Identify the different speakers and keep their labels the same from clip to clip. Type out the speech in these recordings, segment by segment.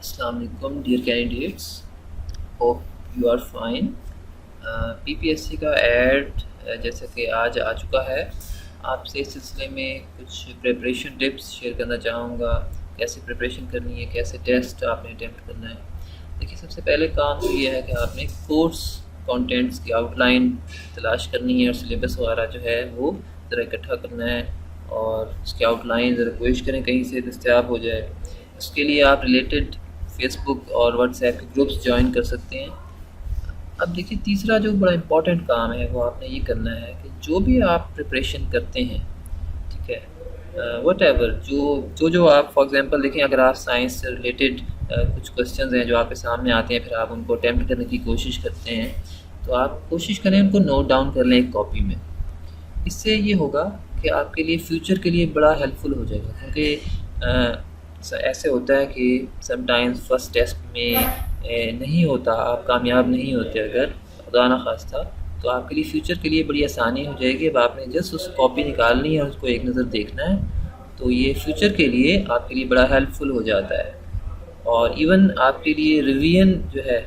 Speaker 1: Assalamu alaikum dear candidates, hope you are fine। PPSC का add जैसे कि आज आ चुका है। आपसे इस सिलसिले में कुछ प्रिपरेशन टिप्स शेयर करना चाहूँगा। कैसे प्रिपरेशन करनी है, कैसे टेस्ट आपने अटैम्प्ट करना है। देखिए, सबसे पहले काम तो ये है कि आपने कोर्स कंटेंट्स की आउटलाइन तलाश करनी है और सिलेबस वगैरह जो है वो ज़रा इकट्ठा करना है और उसकी आउटलाइन ज़रा कोशिश करें कहीं से दस्तयाब हो जाए। उसके लिए आप रिलेटेड फेसबुक और व्हाट्सएप के ग्रुप्स ज्वाइन कर सकते हैं। अब देखिए, तीसरा जो बड़ा इम्पॉर्टेंट काम है वो आपने ये करना है कि जो भी आप प्रिपरेशन करते हैं, ठीक है, वट जो आप फॉर एग्जांपल देखें, अगर आप साइंस से रिलेटेड कुछ क्वेश्चंस हैं जो आपके सामने आते हैं, फिर आप उनको अटैम्प्ट करने की कोशिश करते हैं, तो आप कोशिश करें उनको नोट डाउन कर लें एक कॉपी में। इससे ये होगा कि आपके लिए फ्यूचर के लिए बड़ा हेल्पफुल हो जाएगा, क्योंकि ऐसे होता है कि समटाइम्स फर्स्ट टेस्ट में नहीं होता, आप कामयाब नहीं होते अगर खुदा ना खास्ता, तो आपके लिए फ़्यूचर के लिए बड़ी आसानी हो जाएगी। अब आपने जस्ट उस कॉपी निकालनी है और उसको एक नज़र देखना है, तो ये फ्यूचर के लिए आपके लिए बड़ा हेल्पफुल हो जाता है। और इवन आपके लिए रिवीजन जो है,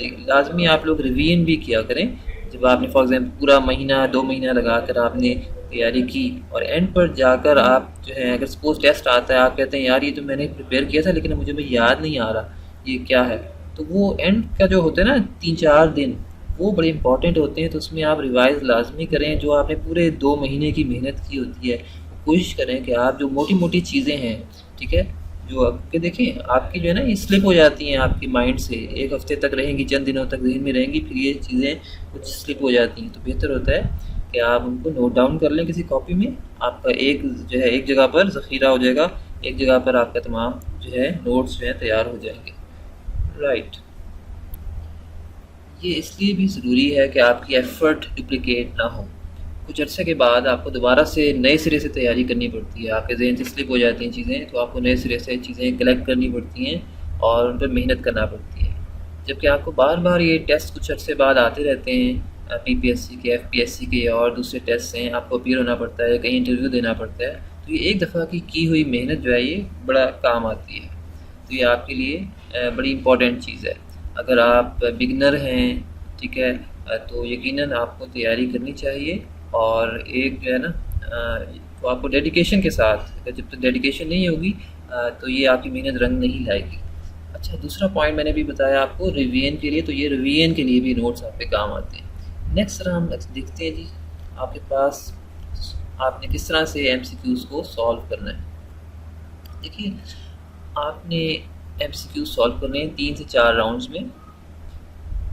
Speaker 1: लाजमी आप लोग रिवीजन भी किया करें। जब आपने फॉर एग्जांपल पूरा महीना 2 महीना लगा कर आपने तैयारी की और एंड पर जाकर आप जो है, अगर सपोज टेस्ट आता है, आप कहते हैं यार ये तो मैंने प्रिपेयर किया था लेकिन मुझे याद नहीं आ रहा ये क्या है, तो वो एंड का जो होता है ना 3-4 दिन, वो बड़े इंपॉर्टेंट होते हैं। तो उसमें आप रिवाइज लाजमी करें। जो आपने पूरे 2 महीने की मेहनत की होती है, कोशिश करें कि आप जो मोटी मोटी चीज़ें हैं, ठीक है, जो आपके देखें आपकी जो है ना ये स्लिप हो जाती हैं आपके माइंड से, एक हफ्ते तक रहेंगी, चंद दिनों तक जहन में रहेंगी, फिर ये चीज़ें कुछ स्लिप हो जाती हैं। तो बेहतर होता है कि आप उनको नोट डाउन कर लें किसी कॉपी में। आपका एक जो है एक जगह पर ज़ख़ीरा हो जाएगा, एक जगह पर आपका तमाम जो है नोट्स जो है तैयार हो जाएंगे। राइट, ये इसलिए भी ज़रूरी है कि आपकी एफ़र्ट डुप्लिकेट ना हो। कुछ अर्से के बाद आपको दोबारा से नए सिरे से तैयारी करनी पड़ती है, आपके जहन से स्लिप हो जाती हैं चीज़ें, तो आपको नए सिरे से चीज़ें कलेक्ट करनी पड़ती हैं और उन पर मेहनत करना पड़ती है। जबकि आपको बार बार ये टेस्ट कुछ अर्से बाद आते रहते हैं, पीपीएससी के, एफपीएससी के और दूसरे टेस्ट हैं, आपको अपीयर होना पड़ता है, कहीं इंटरव्यू देना पड़ता है, तो ये एक दफ़ा की हुई मेहनत जो है ये बड़ा काम आती है। तो ये आपके लिए बड़ी इम्पॉर्टेंट चीज़ है। अगर आप बिगनर हैं, ठीक है, तो यकीनन आपको तैयारी करनी चाहिए और एक जो है ना, तो आपको डेडिकेशन के साथ, जब तक डेडिकेशन नहीं होगी तो ये आपकी मेहनत रंग नहीं लाएगी। अच्छा, दूसरा पॉइंट मैंने भी बताया आपको रिवीजन के लिए, तो ये रिवीजन के लिए भी नोट्स आप पे काम आते हैं। नेक्स्ट हम देखते हैं जी, आपके पास आपने किस तरह से एमसीक्यूज़ को सॉल्व करना है। देखिए, आपने एमसीक्यू सॉल्व करने हैं 3 से 4 राउंड्स में।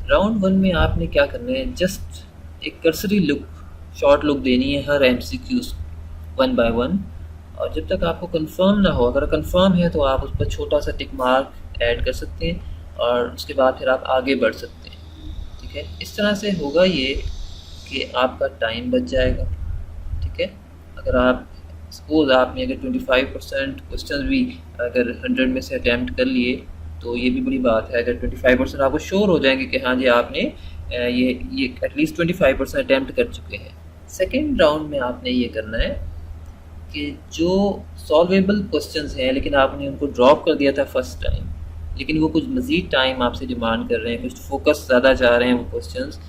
Speaker 1: राउंड 1 में आपने क्या करना है, जस्ट एक कर्सरी लुक, शॉर्ट लुक देनी है हर एमसीक्यूज़ 1 बाय 1, और जब तक आपको कंफर्म ना हो, अगर कंफर्म है तो आप उस पर छोटा सा टिक मार्क ऐड कर सकते हैं और उसके बाद फिर आप आगे बढ़ सकते हैं। ठीक है, इस तरह से होगा ये कि आपका टाइम बच जाएगा। ठीक है, अगर आप सपोज़ आपने अगर 25% क्वेश्चन भी अगर 100 में से अटैम्प्ट कर लिए, तो ये भी बड़ी बात है। अगर 25% आपको श्योर हो जाएंगे कि हाँ जी आपने ये एटलीस्ट 25% अटैम्प्ट कर चुके हैं। सेकेंड राउंड में आपने ये करना है कि जो सॉल्वेबल क्वेश्चंस हैं लेकिन आपने उनको ड्रॉप कर दिया था फर्स्ट टाइम, लेकिन वो कुछ मज़ीद टाइम आपसे डिमांड कर रहे हैं, कुछ फोकस ज़्यादा चाह रहे हैं वो क्वेश्चंस,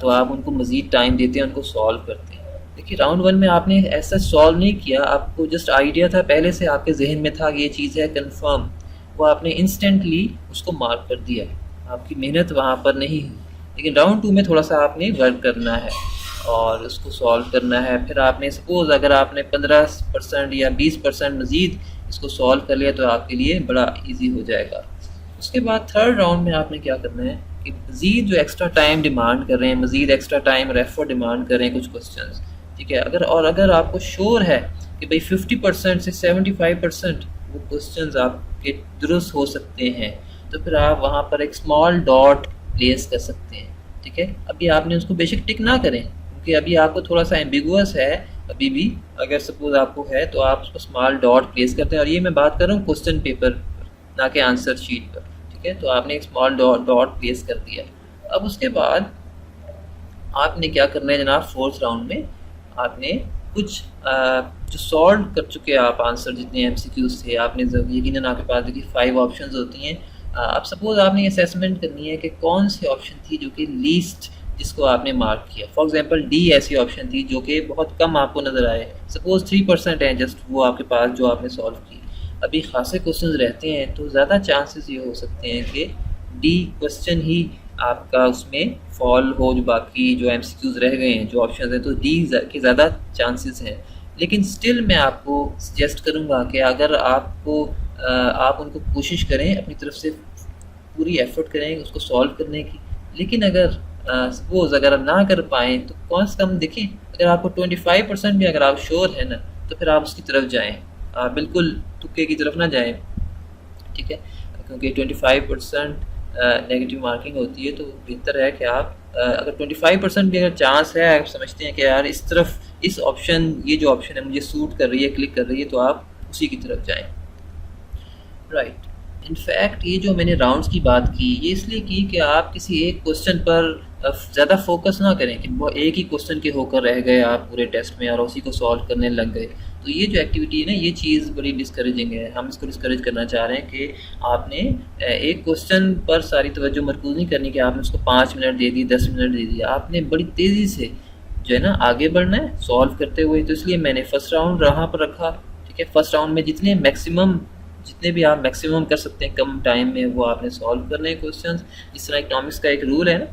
Speaker 1: तो आप उनको मज़ीद टाइम देते हैं, उनको सॉल्व करते हैं। देखिए, राउंड 1 में आपने ऐसा सॉल्व नहीं किया, आपको जस्ट आइडिया था, पहले से आपके जहन में था कि ये चीज़ है कंफर्म, वो आपने इंस्टेंटली उसको मार्क कर दिया, आपकी मेहनत वहाँ पर नहीं हुई। लेकिन राउंड 2 में थोड़ा सा आपने वर्क करना है और उसको सॉल्व करना है। फिर आपने सपोज़ अगर आपने 15% या 20% मज़ीद इसको सॉल्व कर लिया तो आपके लिए बड़ा ईजी हो जाएगा। उसके बाद थर्ड राउंड में आपने क्या करना है कि मज़ीद जो एक्स्ट्रा टाइम डिमांड कर रहे हैं, मज़ीद एक्स्ट्रा टाइम रेफर डिमांड कर रहे हैं कुछ क्वेश्चंस, ठीक है, अगर आपको श्योर है कि भाई 50% से 75% वो क्वेश्चंस आपके दुरुस्त हो सकते हैं, तो फिर आप वहाँ पर एक स्मॉल डॉट प्लेस कर सकते हैं। ठीक है, अभी आपने उसको बेशक टिक ना करें क्योंकि अभी आपको थोड़ा सा एम्बिगुअस है, अभी भी अगर सपोज आपको है तो आप उसको स्मॉल डॉट प्लेस करते हैं, और ये मैं बात कर रहा हूँ क्वेश्चन पेपर पर, ना कि आंसर शीट पर। ठीक है, तो आपने एक स्मॉल डॉट प्लेस कर दिया। अब उसके बाद आपने क्या करना है जनाब, फोर्थ राउंड में आपने कुछ जो सॉल्व कर चुके हैं आप आंसर जितने एमसीक्यूज थे, आपने यकीनन आपके पास देखिए 5 ऑप्शंस होती हैं, अब सपोज़ आपने असेसमेंट करनी है कि कौन सी ऑप्शन थी जो कि लीस्ट जिसको आपने मार्क किया। फॉर एग्जांपल डी ऐसी ऑप्शन थी जो कि बहुत कम आपको नज़र आए, सपोज़ 3% है जस्ट वो आपके पास जो आपने सॉल्व की। अभी खासे क्वेश्चंस रहते हैं तो ज़्यादा चांसेस ये हो सकते हैं कि डी क्वेश्चन ही आपका उसमें फॉल हो, जो बाकी जो एमसीक्यूज रह गए हैं जो ऑप्शन हैं तो डी के ज़्यादा चांसेस हैं। लेकिन स्टिल मैं आपको सजेस्ट करूँगा कि अगर आपको आप उनको कोशिश करें अपनी तरफ से, पूरी एफर्ट करें उसको सॉल्व करने की। लेकिन अगर सपोज़ अगर आप ना कर पाएँ तो कम से कम देखें, अगर आपको 25% भी अगर आप श्योर है ना तो फिर आप उसकी तरफ जाएँ, आप बिल्कुल तुक्के की तरफ ना जाएँ, ठीक है। क्योंकि 25% नेगेटिव मार्किंग होती है तो बेहतर है कि आप अगर 25% भी अगर चांस है, आप समझते हैं कि यार इस तरफ इस ऑप्शन ये जो ऑप्शन है मुझे सूट कर रही है, क्लिक कर रही है, तो आप उसी की तरफ जाएँ। राइट। इनफैक्ट ये जो मैंने राउंड्स की बात की ये इसलिए की कि आप किसी एक क्वेश्चन पर ज़्यादा फोकस ना करें कि वो एक ही क्वेश्चन के होकर रह गए आप पूरे टेस्ट में और उसी को सॉल्व करने लग गए। तो ये जो एक्टिविटी है ना ये चीज़ बड़ी डिस्करेजिंग है। हम इसको डिस्करेज करना चाह रहे हैं कि आपने एक क्वेश्चन पर सारी तवज्जो मरकूज़ नहीं करनी कि आपने उसको 5 मिनट दे दी, 10 मिनट दे दिया। आपने बड़ी तेज़ी से जो है ना आगे बढ़ना है सॉल्व करते हुए। तो इसलिए मैंने फ़र्स्ट राउंड वहाँ पर रखा, ठीक है। फ़र्स्ट राउंड में जितने भी आप मैक्सिमम कर सकते हैं कम टाइम में वो आपने सॉल्व करने हैं क्वेश्चंस। जिस तरह इकोनॉमिक्स का एक रूल है ना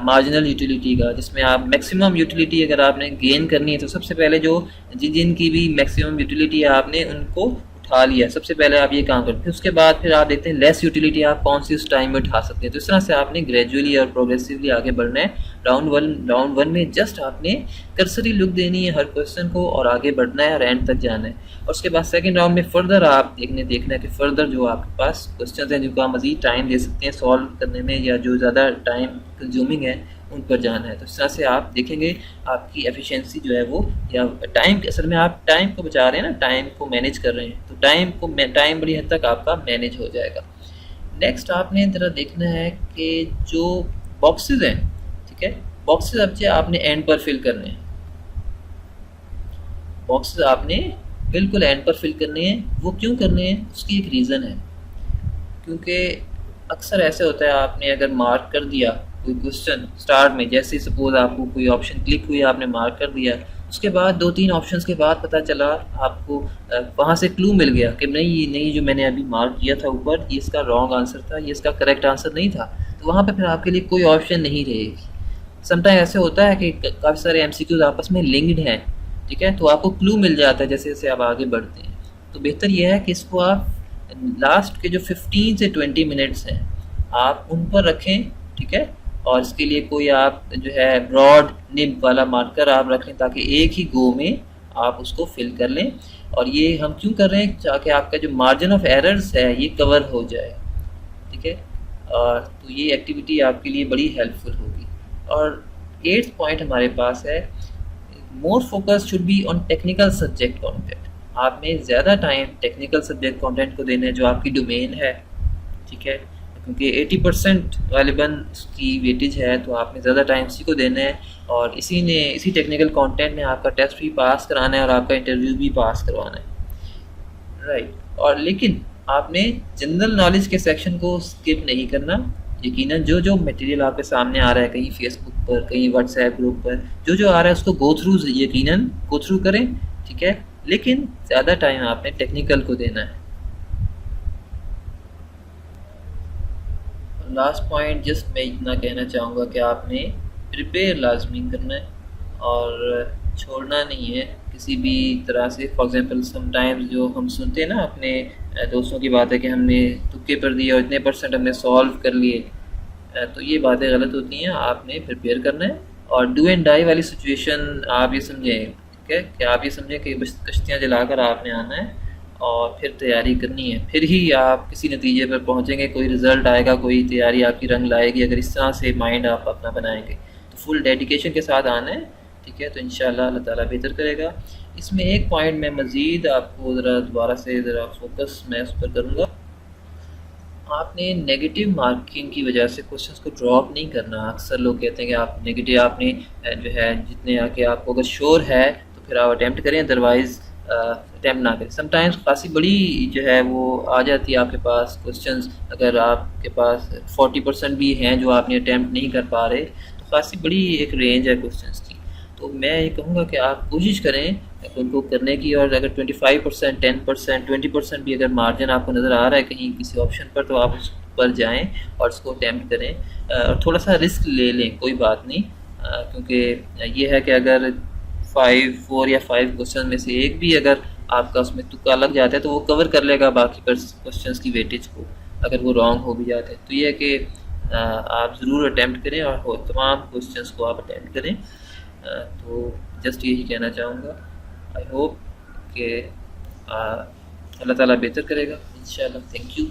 Speaker 1: मार्जिनल यूटिलिटी का, जिसमें आप मैक्सिमम यूटिलिटी अगर आपने गेन करनी है तो सबसे पहले जो जिनकी भी मैक्सिमम यूटिलिटी है आपने उनको उठा लिया, सबसे पहले आप ये काम करते हैं। फिर उसके बाद फिर आप देखते हैं लेस यूटिलिटी आप कौन सी उस टाइम में उठा सकते हैं। तो इस तरह से आपने ग्रेजुअली और प्रोग्रेसिवली आगे बढ़ना है। राउंड वन में जस्ट आपने कर्सरी लुक देनी है हर क्वेश्चन को और आगे बढ़ना है और एंड तक जाना है। और उसके बाद सेकंड राउंड में फर्दर आप देखना है कि फर्दर जो आपके पास क्वेश्चन हैं जिनको आप मज़ीद टाइम दे सकते हैं सॉल्व करने में या जो ज़्यादा टाइम कंज्यूमिंग है उन पर जाना है। तो इस तरह से आप देखेंगे आपकी एफिशिएंसी जो है वो, या टाइम असल में आप टाइम को बचा रहे हैं ना, टाइम को मैनेज कर रहे हैं, तो टाइम बड़ी हद तक आपका मैनेज हो जाएगा। नेक्स्ट आपने ज़रा देखना है कि जो बॉक्सेस हैं, ठीक है, बॉक्सेस अब जो आपने एंड पर फिल करने हैं, बॉक्सेस आपने बिल्कुल एंड पर फिल करने हैं। वो क्यों करने हैं उसकी एक रीज़न है, क्योंकि अक्सर ऐसे होता है आपने अगर मार्क कर दिया कोई क्वेश्चन स्टार्ट में, जैसे सपोज आपको कोई ऑप्शन क्लिक हुई आपने मार्क कर दिया, उसके बाद 2-3 ऑप्शंस के बाद पता चला आपको वहाँ से क्लू मिल गया कि नहीं जो मैंने अभी मार्क किया था ऊपर ये इसका रॉन्ग आंसर था, ये इसका करेक्ट आंसर नहीं था। तो वहाँ पे फिर आपके लिए कोई ऑप्शन नहीं रहेगी। समटाइम ऐसे होता है कि काफ़ी सारे एमसीक्यूज आपस में लिंक्ड हैं, ठीक है, तो आपको क्लू मिल जाता है जैसे जैसे आप आगे बढ़ते हैं। तो बेहतर यह है कि इसको आप लास्ट के जो 15 से 20 मिनट्स हैं आप उन पर रखें, ठीक है। और इसके लिए कोई आप जो है ब्रॉड निब वाला मार्कर आप रख लें ताकि एक ही गो में आप उसको फिल कर लें। और ये हम क्यों कर रहे हैं ताकि आपका जो मार्जिन ऑफ एरर्स है ये कवर हो जाए, ठीक है। और तो ये एक्टिविटी आपके लिए बड़ी हेल्पफुल होगी। और 8th पॉइंट हमारे पास है more focus should be on technical subject content. आपने ज़्यादा टाइम टेक्निकल सब्जेक्ट कंटेंट को देना है जो आपकी डोमेन है, ठीक है, क्योंकि 80% गालिबन उसकी वेटेज है तो आपने ज़्यादा टाइम उसी को देना है। और इसी टेक्निकल कंटेंट में आपका टेस्ट भी पास कराना है और आपका इंटरव्यू भी पास करवाना है, राइट। और लेकिन आपने जनरल नॉलेज के सेक्शन को स्किप नहीं करना। यकीनन जो मटेरियल आपके सामने आ रहा है कहीं फेसबुक पर, कहीं व्हाट्सएप ग्रुप पर, जो आ रहा है उसको यकीनन गो थ्रू करें, ठीक है। लेकिन ज़्यादा टाइम आपने टेक्निकल को देना है। लास्ट पॉइंट जस्ट मैं इतना कहना चाहूँगा कि आपने प्रिपेयर लाजमी करना है और छोड़ना नहीं है किसी भी तरह से। फॉर एग्जांपल समटाइम्स जो हम सुनते हैं ना अपने दोस्तों की बात है कि हमने तुक्के पर दिए और इतने % हमने सॉल्व कर लिए, तो ये बातें गलत होती हैं। आपने प्रिपेयर करना है और डू एंड डाई वाली सिचुएशन आप ये समझें, ठीक है, कि आप ये समझें कि बस कश्तियाँ जलाकर आपने आना है और फिर तैयारी करनी है, फिर ही आप किसी नतीजे पर पहुंचेंगे, कोई रिज़ल्ट आएगा, कोई तैयारी आपकी रंग लाएगी अगर इस तरह से माइंड आप अपना बनाएंगे। तो फुल डेडिकेशन के साथ आना है, ठीक है, तो इंशाल्लाह अल्लाह ताला बेहतर करेगा। इसमें एक पॉइंट मैं मज़ीद आपको ज़रा दोबारा से ज़रा फोकस मैं उस पर करूँगा। आपने नेगेटिव मार्किंग की वजह से क्वेश्चंस को ड्रॉप नहीं करना। अक्सर लोग कहते हैं कि आप नेगेटिव आपने जो है जितने आके आपको अगर श्योर है तो फिर आप अटैम्प्ट करें, अदरवाइज़ अटैम्प्ट ना करें। समटाइम्स खासी बड़ी जो है वो आ जाती है आपके पास क्वेश्चंस, अगर आपके पास 40% भी हैं जो आपने अटैम्प्ट नहीं कर पा रहे, तो खासी बड़ी एक रेंज है क्वेश्चंस की। तो मैं ये कहूँगा कि आप कोशिश करें उनको करने की, और अगर 25%, 10%, 20% भी अगर मार्जिन आपको नज़र आ रहा है कहीं किसी ऑप्शन पर, तो आप उस पर जाएं और उसको अटैम्प्ट करें। और थोड़ा सा रिस्क ले लें, कोई बात नहीं, क्योंकि ये है कि अगर 4 या 5 क्वेश्चन में से एक भी अगर आपका उसमें तुक्का लग जाता है, तो वो कवर कर लेगा बाकी क्वेश्चंस की वेटेज को, अगर वो रॉन्ग हो भी जाते हैं। तो ये है कि आप ज़रूर अटैम्प्ट करें और तमाम क्वेश्चंस को आप अटैम्प्ट करें। तो जस्ट यही कहना चाहूँगा। आई होप कि अल्लाह ताला बेहतर करेगा इंशाल्लाह। Thank you.